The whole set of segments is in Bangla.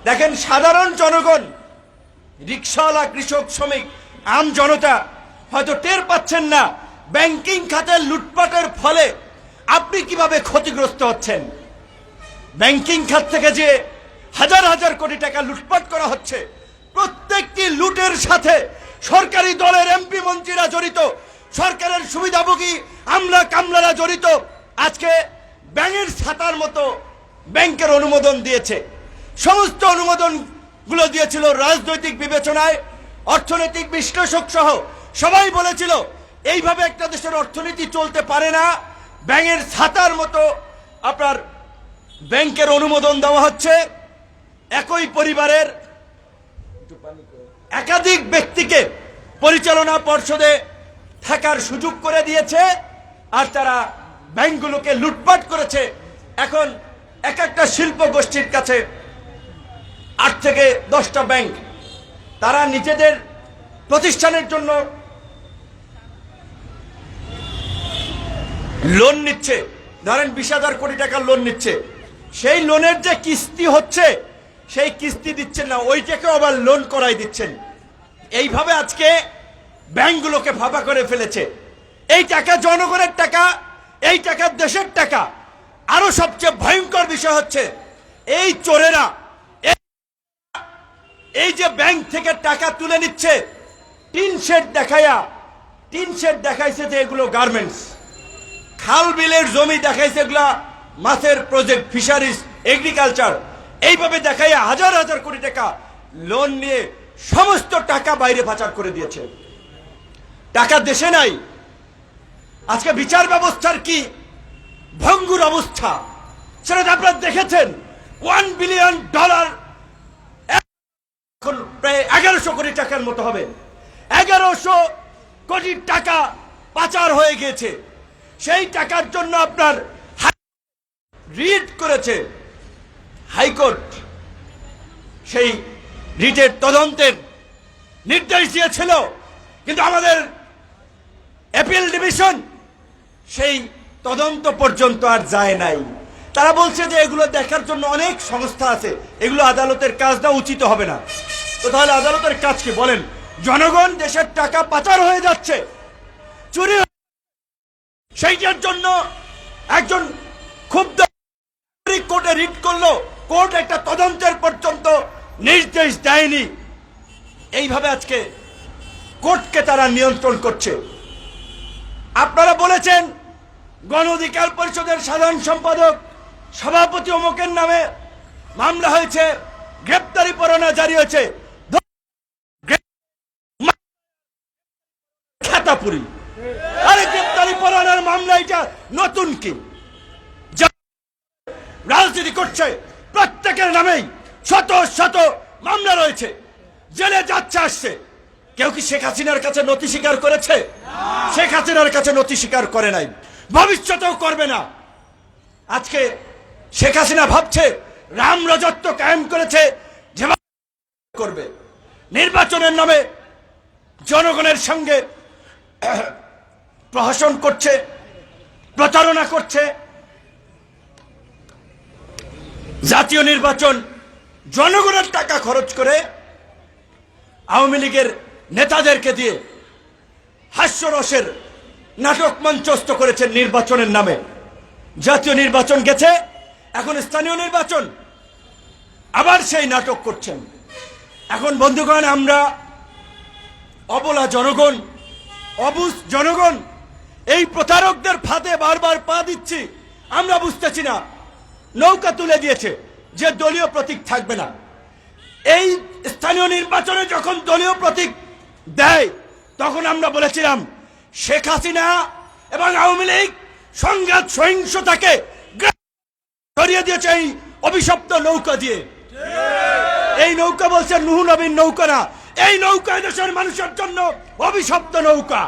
দেখেন সাধারণ জনগণ, রিকশাওয়ালা, কৃষক, শ্রমিক, আম জনতা হয়তো টের পাচ্ছেন না ব্যাংকিং খাতের লুটপাটের ফলে আপনি কিভাবে ক্ষতিগ্রস্ত হচ্ছেন। ব্যাংকিং খাত থেকে যে হাজার হাজার কোটি টাকা লুটপাট করা হচ্ছে, প্রত্যেকটি লুটের সাথে সরকারি দলের এমপি মন্ত্রীরা জড়িত, সরকারের সুবিধাভোগী আমলা কামলারা জড়িত। আজকে ব্যাঙের ছাতার মতো ব্যাংকের অনুমোদন দিয়েছে। সমস্ত অনুমোদনগুলো দিয়েছিল রাজনৈতিক বিবেচনায়। অর্থনৈতিক বিশ্লেষক সহ সবাই বলেছিল এইভাবে একটা দেশের অর্থনীতি চলতে পারে না। ব্যাঙের ছাতার মতো আপনার ব্যাংকের অনুমোদন দেওয়া হচ্ছে। একই পরিবারের একাধিক ব্যক্তিকে পরিচালনা পর্ষদে থাকার সুযোগ করে দিয়েছে, আর তারা ব্যাংকগুলোকে লুটপাট করেছে। এখন এক একটা শিল্প গোষ্ঠীর কাছে 8 থেকে 10টা ব্যাংক, তারা নিজেদের প্রতিষ্ঠানের জন্য লোন নিচ্ছে। ধরেন 20,000 কোটি টাকার লোন নিচ্ছে, সেই লোনের যে কিস্তি হচ্ছে সেই কিস্তি দিচ্ছেন না, ওইটাকে আবার লোন করাই দিচ্ছেন। এইভাবে আজকে ব্যাংকগুলোকে ফাঁপা করে ফেলেছে। এই টাকা জনগণের টাকা, এই টাকা দেশের টাকা। আরো সবচেয়ে ভয়ঙ্কর বিষয় হচ্ছে এই চোরেরা এই যে ব্যাংক থেকে টাকা তুলে নিচ্ছে, টিন শেড দেখাইছে যে এগুলো গার্মেন্টস, খাল বিলের জমি দেখাইছে এগুলা মাছের প্রজেক্ট, ফিশারিজ, এগ্রিকালচার। এইভাবে দেখাইয়া হাজার হাজার কোটি টাকা লোন নিয়ে সমস্ত টাকা বাইরে পাচার করে দিয়েছে। টাকা দেশে নাই। আজকে বিচার ব্যবস্থার কি ভঙ্গুর অবস্থা সেটা আপনারা দেখেছেন। $1 বিলিয়ন এখন প্রায় 1100 কোটি টাকার মতো হবে। 1100 কোটি টাকা পাচার হয়ে গিয়েছে। সেই টাকার জন্য আপনার রিট করেছে হাইকোর্ট। সেই রিটের তদন্তের নির্দেশ দিয়েছিল, কিন্তু আমাদের অ্যাপিল ডিভিশন সেই তদন্ত পর্যন্ত আর যায় নাই। তারা বলছে যে এগুলো দেখার জন্য অনেক সংস্থা আছে, এগুলো আদালতের কাজ না, উচিত হবে না। তো তাহলে আদালতের কাজ কি বলেন? জনগণ, দেশের টাকা পাচার হয়ে যাচ্ছে, চুরি, সেইটার জন্য একজন ক্ষুব্ধ কোর্টে রিট করলো, কোর্ট একটা তদন্তের পর্যন্ত নির্দেশ দেয়নি। এইভাবে আজকে কোর্টকে তারা নিয়ন্ত্রণ করছে। আপনারা বলেছেন গণ অধিকার পরিষদের সাধারণ সম্পাদক, সভাপতি অমুকের নামে মামলা হয়েছে, গ্রেপ্তারি পরোয়ানা জারি হয়েছে। খাতাপুরি, আরে গ্রেপ্তারি পরোয়ানার মামলা এটা নতুন কি? রাজনীতি করছে, প্রত্যেকের নামেই শত শত মামলা রয়েছে, জেলে যাচ্ছে আসছে। কেউ কি শেখ হাসিনার কাছে নথি স্বীকার করেছে? শেখ হাসিনার কাছে নথি স্বীকার করে নাই, ভবিষ্যতেও করবে না। আজকে শেখ হাসিনা ভাবছে রাম রাজত্ব কায়েম করেছে, যেভাবে করবে। নির্বাচনের নামে জনগণের সঙ্গে প্রহসন করছে, প্রতারণা করছে। জাতীয় নির্বাচন জনগণের টাকা খরচ করে আওয়ামী লীগের নেতাদেরকে দিয়ে হাস্যরসের নাটক মঞ্চস্থ করেছেন নির্বাচনের নামে। জাতীয় নির্বাচন গেছে, এখন স্থানীয় নির্বাচন, আবার সেই নাটক করছেন। এখন বন্ধুগণ, আমরা অবলা জনগণ, অবুঝ জনগণ এই প্রতারকদের ফাঁদে বারবার পা দিচ্ছি। আমরা বুঝতেছি না, নৌকা তুলে দিয়েছে যে দলীয় প্রতীক থাকবে না। এই স্থানীয় নির্বাচনে যখন দলীয় প্রতীক দেয় তখন আমরা বলেছিলাম শেখ হাসিনা এবং আওয়ামী লীগ সংঘাত সহিংসতাকে সরিয়ে দিয়েছে এই অভিশপ্ত নৌকা দিয়ে। এই নৌকা বলছে নুহ নবীর নৌকা না, এই নৌকা দেশের মানুষের জন্য অভিশপ্ত নৌকা।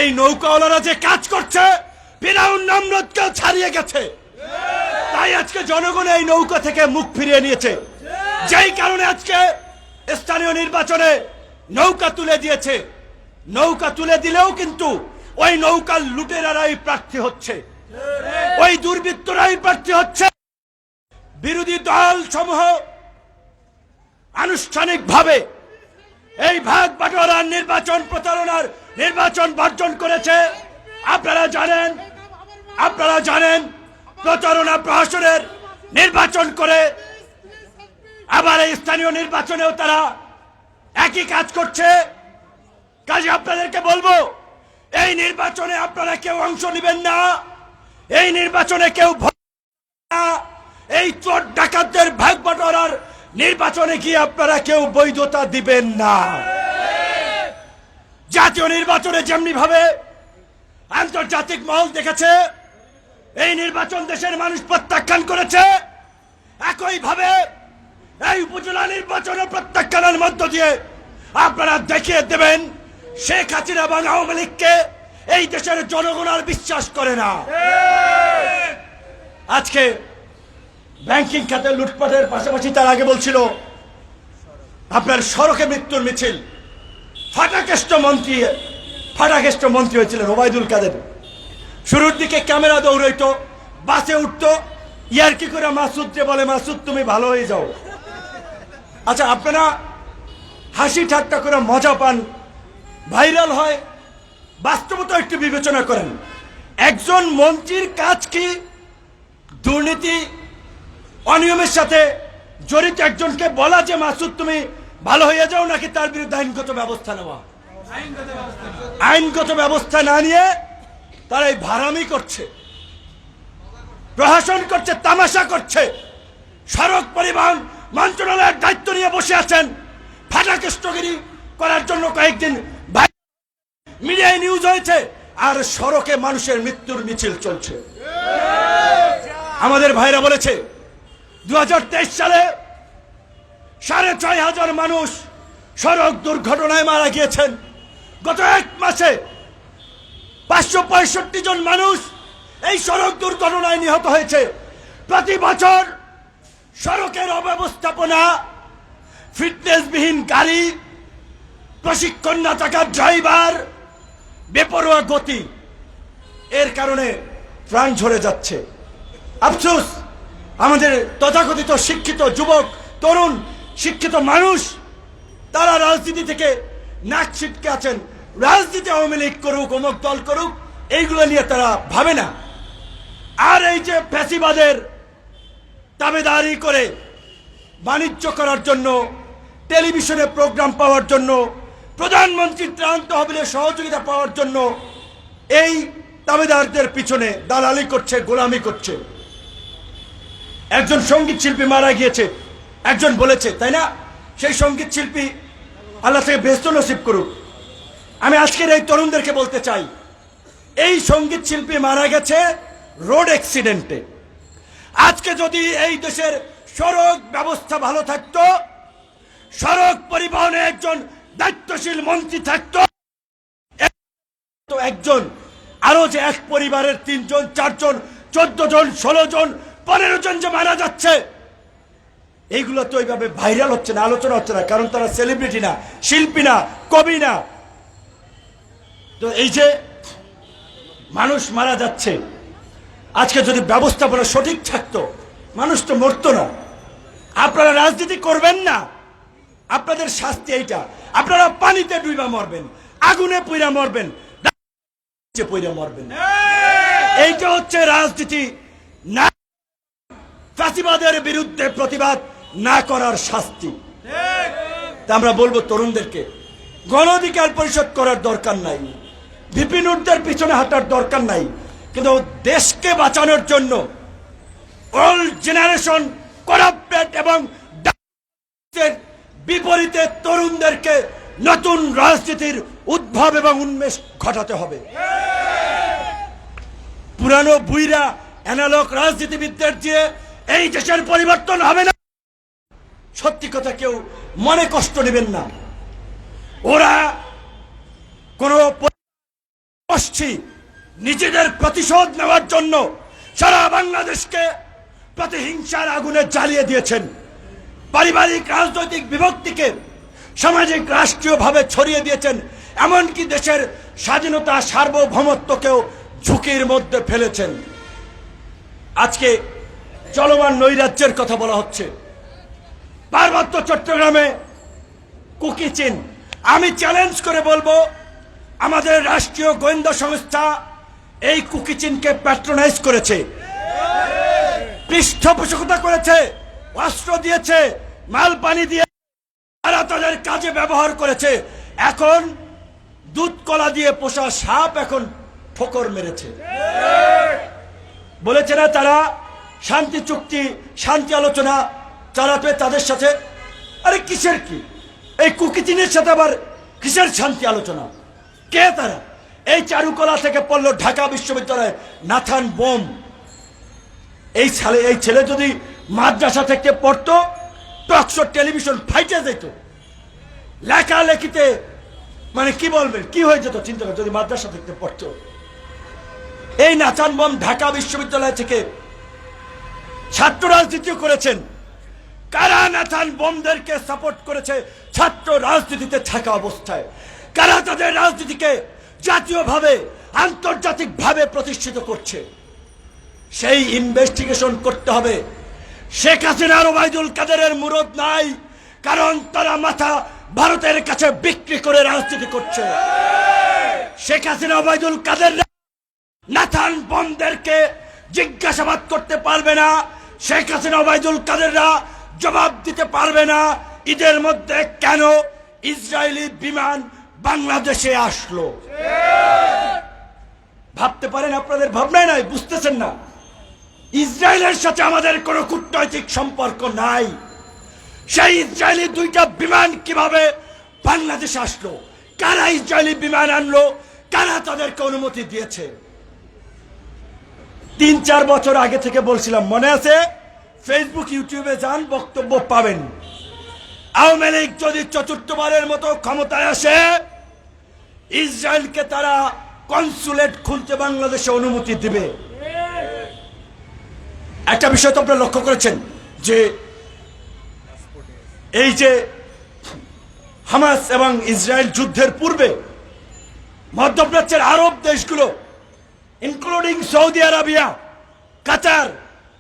এই নৌকাওয়ালারা যে কাজ করছে, ফিরাউন নমরুদকেও ছাড়িয়ে গেছে। তাই আজকে জনগণ এই নৌকা থেকে মুখ ফিরিয়ে নিয়েছে, যেই কারণে আজকে স্থানীয় নির্বাচনে নৌকা তুলে দিয়েছে। নৌকা তুলে দিলেও কিন্তু ওই নৌকার লুটেরারাই প্রার্থী হচ্ছে, ওই দুর্বৃত্তরাই প্রার্থী হচ্ছে। বিরোধী দল সমূহ আনুষ্ঠানিকভাবে এই ভাগ বাটোয়ারার নির্বাচন প্রতারণার নির্বাচন বর্জন করেছে। আপনারা জানেন প্রতারণা প্রহসনের নির্বাচন করে আবার এই স্থানীয় নির্বাচনেও তারা একই কাজ করছে। কাজে আপনাদেরকে বলবো, এই নির্বাচনে আপনারা কেউ অংশ নেবেন না, এই নির্বাচনে কেউ ভোট না, এই চোর ডাকাতদের ভাগ বাটোয়ারার নির্বাচনে গিয়ে আপনারা কেউ বৈধতা দিবেন না। জাতীয় নির্বাচনে যেমনি ভাবে আন্তর্জাতিক মহল দেখেছে এই নির্বাচন দেশের মানুষ প্রত্যাখ্যান করেছে, একইভাবে এই উপজেলা নির্বাচনে প্রত্যাখ্যানের মধ্য দিয়ে আপনারা দেখিয়ে দেবেন শেখ হাসিনা এবং আওয়ামী লীগকে এই দেশের জনগণ আর বিশ্বাস করে না। আজকে ব্যাংকিং খাতে লুটপাটের পাশাপাশি তার আগে বলছিল আপনার সড়কে মৃত্যুর মিছিল, ফাটাকেষ্ট মন্ত্রী হয়েছিলেন ওবায়দুল কাদের। শুরুর দিকে ক্যামেরা দৌড়াইতো, বাসে উঠতো, ইয়ারকি করে মাসুদকে বলে মাসুদ তুমি ভালো হয়ে যাও। আচ্ছা, আপনারা হাসি ঠাট্টা করে মজা পান, ভাইরাল হয়, বাস্তবতা একটু বিবেচনা করেন। একজন মন্ত্রীর কাজ কি দুর্নীতি অনিয়মের সাথে জড়িত একজনকে বলা যে মাসুদ তুমি ভালো হয়ে যাও, নাকি তার বিরুদ্ধে আইনগত ব্যবস্থা নেওয়া? আইনগত ব্যবস্থা না নিয়ে তারা এই ভাড়ামি করছে, প্রশাসন করছে, তামাশা করছে। সড়ক পরিবহন মন্ত্রণালয়ের দায়িত্ব নিয়ে বসে আছেন, ফাটাকেষ্টগিরি করার জন্য কয়েকদিন মিডিয়ায় নিউজ হয়েছে, আর সড়কে মানুষের মৃত্যুর মিছিল চলছে। আমাদের ভাইরা বলেছে 2023 সালে 6,500 মানুষ সড়ক দুর্ঘটনায় মারা গিয়েছেন। গত এক মাসে 565 জন মানুষ এই সড়ক দুর্ঘটনায় নিহত হয়েছে। প্রতি বছর সড়কের অব্যবস্থাপনা, ফিটনেসবিহীন গাড়ি, প্রশিক্ষণ না থাকা ড্রাইভার, বেপরোয়া গতি, এর কারণে প্রাণ ঝরে যাচ্ছে। আফসোস, আমাদের তথাকথিত শিক্ষিত যুবক, তরুণ, শিক্ষিত মানুষ তারা রাজনীতি থেকে নাক ছিটকে আছেন। রাজনীতি আওয়ামী লীগ করুক, অমুক দল করুক, এইগুলো নিয়ে তারা ভাবে না। আর এই যে ফ্যাসিবাদের দাবিদারি করে বাণিজ্য করার জন্য, টেলিভিশনে প্রোগ্রাম পাওয়ার জন্য, প্রধানমন্ত্রীর ত্রাণ তহবিলে সহযোগিতা পাওয়ার জন্য এই দাবিদারদের পিছনে দালালি করছে, গোলামি করছে। একজন সঙ্গীত শিল্পী মারা গিয়েছে, একজন বলেছে, তাই না? সেই সঙ্গীত শিল্পী আল্লাহ থেকে বেহেশত নসিব করুক। আমি আজকের এই তরুণদেরকে বলতে চাই, এই সঙ্গীত শিল্পী মারা গেছে রোড অ্যাক্সিডেন্টে। আজকে যদি এই দেশের সড়ক ব্যবস্থা ভালো থাকতো, সড়ক পরিবহনে একজন দায়িত্বশীল মন্ত্রী থাকতো, একজন আরো যে এক পরিবারের 3 জন, 4 জন, 14 জন, 16 জন, 15 জন যে মারা যাচ্ছে, এইগুলো তো এইভাবে ভাইরাল হচ্ছে না, আলোচনা হচ্ছে না, কারণ তারা সেলিব্রিটি না, শিল্পী না, কবি না। তো এই যে মানুষ মারা যাচ্ছে, আজকে যদি ব্যবস্থাপনা সঠিক থাকতো মানুষ তো মরতো না। আপনারা রাজনীতি করবেন না, আপনাদের শাস্তি এইটা। আপনারা পানিতে ডুইবা মরবেন, আগুনে পুইরা মরবেন, পুইরা মরবেন। এইটা হচ্ছে রাজনীতি না, ফ্যাসিবাদের বিরুদ্ধে প্রতিবাদ না করার শাস্তি। আমরা বলবো তরুণদেরকে, গণ অধিকার পরিষদ করার দরকার নাই, বিপিনুরদের পিছনে হাঁটার দরকার নাই, কিন্তু দেশকে বাঁচানোর জন্য ওল্ড জেনারেশন করাপ্টেড এবং বিপরীতে তরুণদেরকে নতুন রাজনীতির উদ্ভব এবং উন্মেষ ঘটাতে হবে। পুরানো বুইরা অ্যানালগ রাজনীতিবিদদের দিয়ে এই দেশের পরিবর্তন হবে না। সত্যি কথা, কেউ মনে কষ্ট নেবেন না। ওরা কোন নিজেদের প্রতিশোধ নেওয়ার জন্য সারা বাংলাদেশকে প্রতিহিংসার আগুনে জ্বালিয়ে দিয়েছেন। পারিবারিক রাজনৈতিক বিভক্তিকে সামাজিক রাষ্ট্রীয়ভাবে ছড়িয়ে দিয়েছেন, এমনকি দেশের স্বাধীনতা সার্বভৌমত্বকেও ঝুঁকির মধ্যে ফেলেছেন। আজকে চলমান নৈরাজ্যের কথা বলা হচ্ছে। পার্বত্য চট্টগ্রামে কুকি চীন, আমি চ্যালেঞ্জ করে বলবো আমাদের রাষ্ট্রীয় গোয়েন্দা সংস্থা এই কুকি চীনকে প্যাট্রোনাইজ করেছে, পৃষ্ঠপোষকতা করেছে, অস্ত্র দিয়েছে, মাল পানি দিয়ে তারা তাদের কাজে ব্যবহার করেছে। এখন দুধ কলা দিয়ে পোষা সাপ এখন ঠোকর মেরেছে। বলেছে না তারা শান্তি চুক্তি, শান্তি আলোচনা চালাবে তাদের সাথে। আরে কিসের কি এই কুকি চীনের সাথে আবার কিসের শান্তি আলোচনা? কে তারা? এই চারুকলা থেকে পড়লো ঢাকা বিশ্ববিদ্যালয়ে নাথান বোম। এই ছেলে যদি মাদ্রাসা থেকে পড়তো, টকশো টেলিভিশন ফাইটে যেত, লেখালেখিতে মানে কি বলবেন, কি হয়ে যেত চিন্তা করে যদি মাদ্রাসা থেকে পড়তো। এই নাথান বোম ঢাকা বিশ্ববিদ্যালয় থেকে ছাত্র রাজনীতিও করেছেন। কারা নাথান বোমদেরকে সাপোর্ট করেছে ছাত্র রাজনীতিতে থাকা অবস্থায়? কারা তাদের রাজনীতিকে জাতীয়ভাবে আন্তর্জাতিকভাবে প্রতিষ্ঠিত করছে? সেই ইনভেস্টিগেশন করতে হবে। শেখ হাসিনার ওবায়দুল কাদেরের মুরদ নাই, কারণ তারা মাথা ভারতের কাছে বিক্রি করে রাজনীতি করছে। শেখ হাসিনা ওবায়দুল কাদের নাথান বোমদেরকে জিজ্ঞাসাবাদ করতে পারবে না। শেখ হাসিনা ওবায়দুল কাদেররা জবাব দিতে পারবে না ঈদের মধ্যে কেন ইসরায়েলি বিমান বাংলাদেশে আসলো। ভাবতে পারেন? আপনাদের ভাবনায় নাই, বুঝতেছেন না। ইসরায়েলের সাথে আমাদের কোনো কূটনৈতিক সম্পর্ক নাই। সেই ইসরায়েলি দুইটা বিমান কিভাবে বাংলাদেশে আসলো? কারা ইসরায়েলি বিমান আনলো? কারা তাদেরকে অনুমতি দিয়েছে? 3-4 বছর আগে থেকে বলছিলাম, মনে আছে? ফেসবুক ইউটিউবে যান, বক্তব্য পাবেন। আওয়ামী লীগ যদি চতুর্থবারের মতো ক্ষমতায় আসে, ইসরায়েলকে তারা কনসুলেট খুলতে বাংলাদেশে অনুমতি দিবে। একটা বিষয় তো আপনারা লক্ষ্য করেছেন যে এই যে হামাস এবং ইসরায়েল যুদ্ধের পূর্বে মধ্যপ্রাচ্যের আরব দেশগুলো ইনক্লুডিং সৌদি আরবিয়া, কাতার,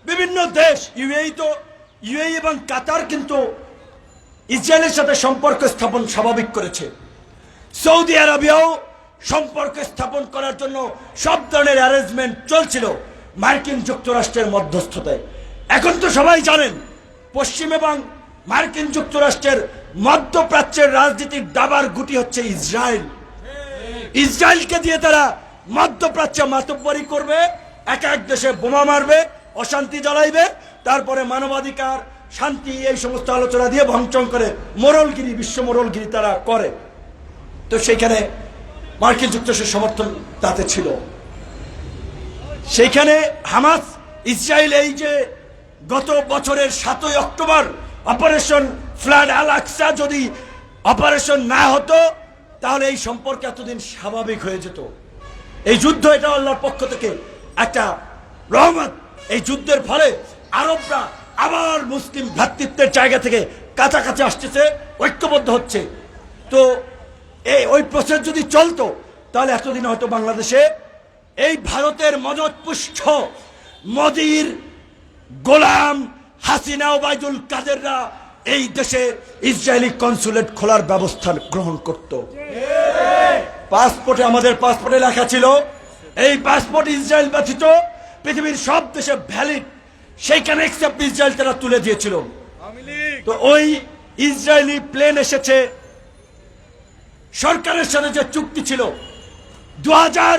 বিভিন্ন দেশ, ইউএই এবং কাতার কিন্তু ইসরায়েলের সাথে সম্পর্ক স্থাপন স্বাভাবিক করেছে। সৌদি আরবিয়াও সম্পর্ক স্থাপন করার জন্য সব ধরনের অ্যারেঞ্জমেন্ট চলছিল মার্কিন যুক্তরাষ্ট্রের মধ্যস্থতায়। এখন তো সবাই জানেন পশ্চিম এবং মার্কিন যুক্তরাষ্ট্রের মধ্যপ্রাচ্যের রাজনীতির দাবার গুটি হচ্ছে ইসরায়েল। ইসরায়েলকে দিয়ে তারা মধ্যপ্রাচ্যে মাতব্বরি করবে, এক এক দেশে বোমা মারবে, অশান্তি জ্বালাইবে, তারপরে মানবাধিকার, শান্তি এই সমস্ত আলোচনা দিয়ে ভংচং করে মোরলগিরি, বিশ্ব মোরলগিরি তারা করে। তো সেইখানে মার্কিন যুক্তরাষ্ট্রের সমর্থন তাতে ছিল। সেইখানে হামাস ইসরায়েল এই যে গত বছরের 7ই অক্টোবর অপারেশন ফ্লাড আল আকসা যদি অপারেশন না হতো, তাহলে এই সম্পর্ক এতদিন স্বাভাবিক হয়ে যেত। এই যুদ্ধ এটা আল্লাহর পক্ষ থেকে একটা রহমত। এই যুদ্ধের ফলে আরবরা আবার মুসলিম ভ্রাতৃত্বের জায়গা থেকে কাছাকাছি আসতেছে, ঐক্যবদ্ধ হচ্ছে। তো ওই প্রসেস যদি চলতো, তাহলে এতদিন হয়তো বাংলাদেশে এই ভারতের মদতপুষ্ট মোদির গোলাম হাসিনা ওবায়দুল কাদেররা এই দেশে ইসরায়েলি কনসুলেট খোলার ব্যবস্থা গ্রহণ করত। পাসপোর্টে, আমাদের পাসপোর্টে লেখা ছিল এই পাসপোর্ট ইসরায়েল ব্যতীত পৃথিবীর সব দেশে ভ্যালিড, সেইখানে এক্সেপ্ট ইসরায়েল তারা তুলে দিয়েছিল। তো ওই ইসরায়েলি প্লেন এসেছে, সরকারের সাথে যে চুক্তি ছিল 2000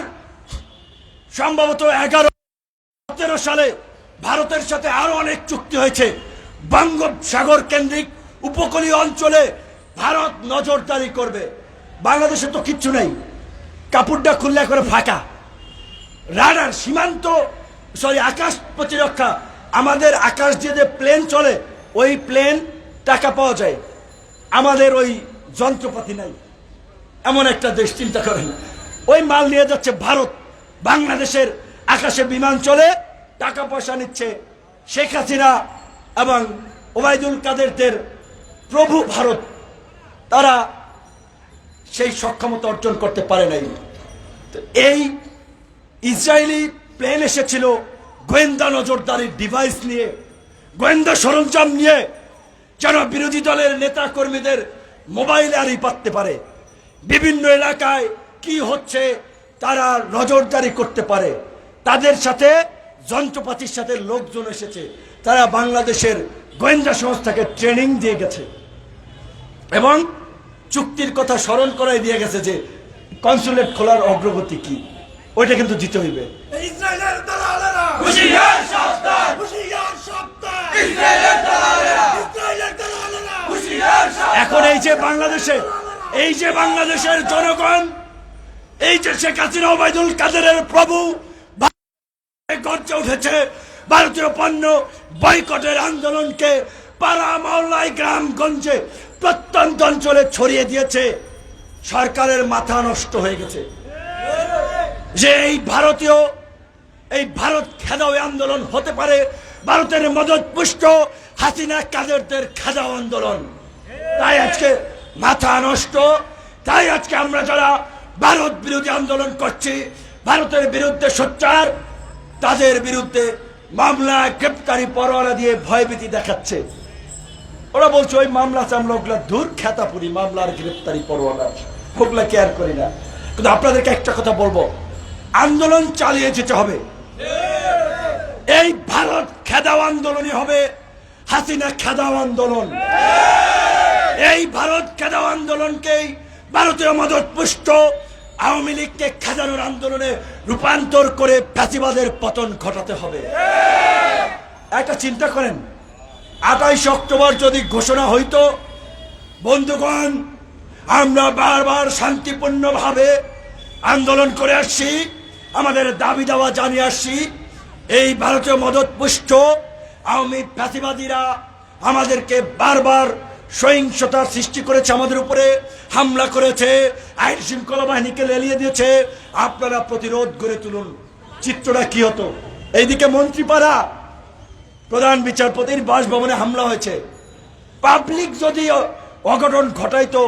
সম্ভবত 11-17 সালে ভারতের সাথে আরো অনেক চুক্তি হয়েছে। বঙ্গোপসাগর কেন্দ্রিক উপকূলীয় অঞ্চলে ভারত নজরদারি করবে। বাংলাদেশে তো কিচ্ছু নেই, কাপড়টা খুললে করে ফাঁকা। রাডার, সীমান্ত, আকাশ প্রতিরক্ষা, আমাদের আকাশ দিয়ে যে প্লেন চলে, ওই প্লেন টাকা পাওয়া যায়, আমাদের ওই যন্ত্রপাতি নাই। এমন একটা দেশ, চিন্তা করেন, ওই মাল নিয়ে যাচ্ছে ভারত, বাংলাদেশের আকাশে বিমান চলে, টাকা পয়সা নিচ্ছে। শেখ হাসিনা এবং ওবায়দুল কাদেরদের প্রভু ভারত, তারা সেই সক্ষমতা অর্জন করতে পারে নাই। এই ইসরায়েলি প্লেন এসেছিল গোয়েন্দা নজরদারির ডিভাইস নিয়ে, গোয়েন্দা সরঞ্জাম নিয়ে যেন বিরোধী দলের নেতা কর্মীদের মোবাইলে আড়ি পাততে পারে, বিভিন্ন এলাকায় কি হচ্ছে তারা নজরদারি করতে পারে। তাদের সাথে যন্ত্রপাতির সাথে লোকজন এসেছে, তারা বাংলাদেশের গোয়েন্দা সংস্থাকে ট্রেনিং দিয়ে গেছে এবং চুক্তির কথা স্মরণ করাই দিয়ে গেছে যে কনসুলেট খোলার অগ্রগতি কি, ওইটা কিন্তু দিতে হইবে। ইসরায়েলের দালালেরা হুঁশিয়ার সাবধান, হুঁশিয়ার সাবধান, ইসরায়েলের দালালেরা ইসরায়েলের দালালেরা হুঁশিয়ার সাবধান। এখন এই যে বাংলাদেশের জনগণ, এই যে শেখ হাসিনা ওবায়দুল কাদেরের প্রভু গর্জে উঠেছে ভারতীয় পণ্য বয়কটের আন্দোলনকে পাড়া মহল্লায় গ্রামগঞ্জে প্রত্যন্ত অঞ্চলে ছড়িয়ে দিয়েছে। সরকারের মাথা নষ্ট হয়ে গেছে যে এই ভারত খেদাও আন্দোলন হতে পারে ভারতের মদত পুষ্ট হাসিনা কাদেরদের খেদাও আন্দোলন। তাই আজকে মাথা নষ্ট। তাই আজকে আমরা যারা ভারত বিরোধী আন্দোলন করছি, ভারতের বিরুদ্ধে সোচ্চার, তাদের বিরুদ্ধে মামলা গ্রেপ্তারি পরোয়ানা দিয়ে ভয়ভীতি দেখাচ্ছে। ওরা বলছে ওই মামলা চামলা ওগুলা দূর খেতাপুরি, মামলার গ্রেপ্তারি পরোয়ানা ওগুলা কেয়ার করি না। কিন্তু আপনাদেরকে একটা কথা বলবো, আন্দোলন চালিয়ে যেতে হবে। এই ভারত খেদাও আন্দোলনই হবে হাসিনা খেদাও আন্দোলন। এই ভারত খেদাও আন্দোলনকেই ভারতীয় মদত পুষ্ট আওয়ামী লীগকে খেদানোর আন্দোলনে রূপান্তর করে ফ্যাসিবাদের পতন ঘটাতে হবে। একটা চিন্তা করেন, 28 অক্টোবর যদি ঘোষণা হইতো, বন্ধুগণ আমরা বারবার শান্তিপূর্ণভাবে আন্দোলন করে আসছি, আমাদের দাবি দাওয়া জানিয়ে আসছি, এই ভারতীয় মদত পুষ্ট আওয়ামী ফ্যাসিবাদীরা আমাদেরকে বারবার সহিংসতার সৃষ্টি করেছে, আমাদের উপরে হামলা করেছে, আইন শৃঙ্খলা বাহিনীকে লেলিয়ে দিয়েছে, আপনারা প্রতিরোধ গড়ে তুলুন। চিত্রটা কি হতো? এইদিকে মন্ত্রীপাড়া প্রধান বিচারপতির বাসভবনে হামলা হয়েছে। পাবলিক যদি অঘটন ঘটাইতো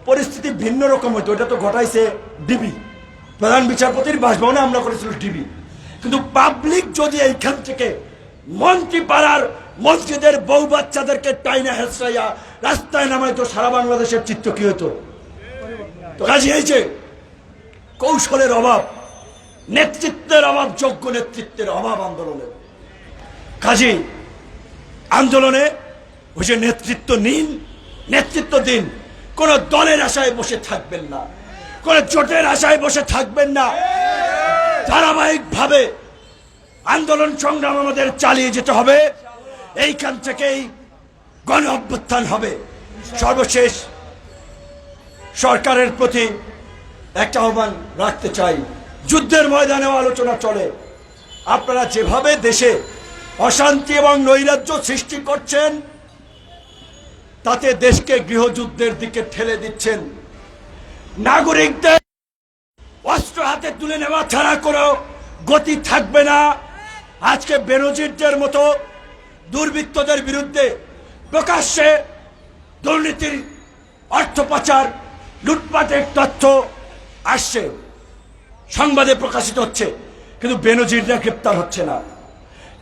পরিস্থিতি ভিন্ন রকম হইতো। এটা তো ঘটাইছে ডিবি, প্রধান বিচারপতির বাসভবনে হামলা করেছিল ডিবি। কিন্তু পাবলিক যদি এইখান থেকে মন্ত্রীপাড়ার মসজিদের বউ বাচ্চাদেরকে টাইনা হেসরাইয়া রাস্তায় নামাইতো, সারা বাংলাদেশের চিত্র কি হতো? তো কাজে এই যে কৌশলের অভাব, নেতৃত্বের অভাব, যোগ্য নেতৃত্বের অভাব আন্দোলনে। কাজী আন্দোলনে ওই যে নেতৃত্ব নিন, নেতৃত্ব দিন। কোন দলের আশায় বসে থাকবেন না, কোন জোটের আশায় বসে থাকবেন না। ধারাবাহিকভাবে আন্দোলন সংগ্রাম আমাদের চালিয়ে যেতে হবে। এইখান থেকেই গণ অভ্যুত্থান হবে। সর্বশেষ সরকারের প্রতি একটা আহ্বান রাখতে চাই, যুদ্ধের ময়দানেও আলোচনা চলে। আপনারা যেভাবে দেশে অশান্তি এবং নৈরাজ্য সৃষ্টি করছেন, তাতে দেশকে গৃহযুদ্ধের দিকে ঠেলে দিচ্ছেন। নাগরিকদের অস্ত্র হাতে তুলে নেওয়া ছাড়া কোনো গতি থাকবে না। আজকে বেনজিরদের মতো দুর্বৃত্তদের বিরুদ্ধে প্রকাশ্যে দুর্নীতির, অর্থ পাচার, লুটপাটের তথ্য আসছে, সংবাদে প্রকাশিত হচ্ছে, কিন্তু বেনজিররা গ্রেপ্তার হচ্ছে না।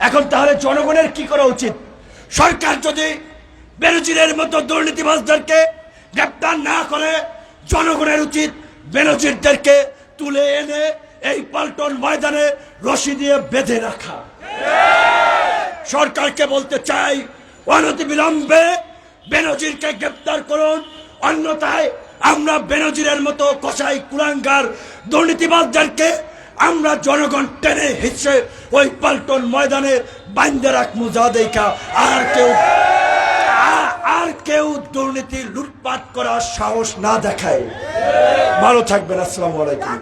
এখন তাহলে জনগণের কি করা উচিত? সরকার যদি বেনজিরের মতো দুর্নীতিবাজদেরকে গ্রেপ্তার না করে, জনগণের উচিত বেনজিরদেরকে তুলে এনে এই পল্টন ময়দানে রশি দিয়ে বেঁধে রাখা। সরকারকে বলতে চাই, অনতিবিলম্বে বেনজিরকে গ্রেপ্তার করুন, অন্যথায় আমরা বেনজিরের মতো কসাই কুলাঙ্গার দুর্নীতিবাজদেরকে আমরা জনগণ টেনে হিসে ওই পল্টন ময়দানে বাইন্ধে রাখবো, যা দেখা আর কেউ দুর্নীতি লুটপাট করার সাহস না দেখায়। ভালো থাকবেন। আসসালামু আলাইকুম।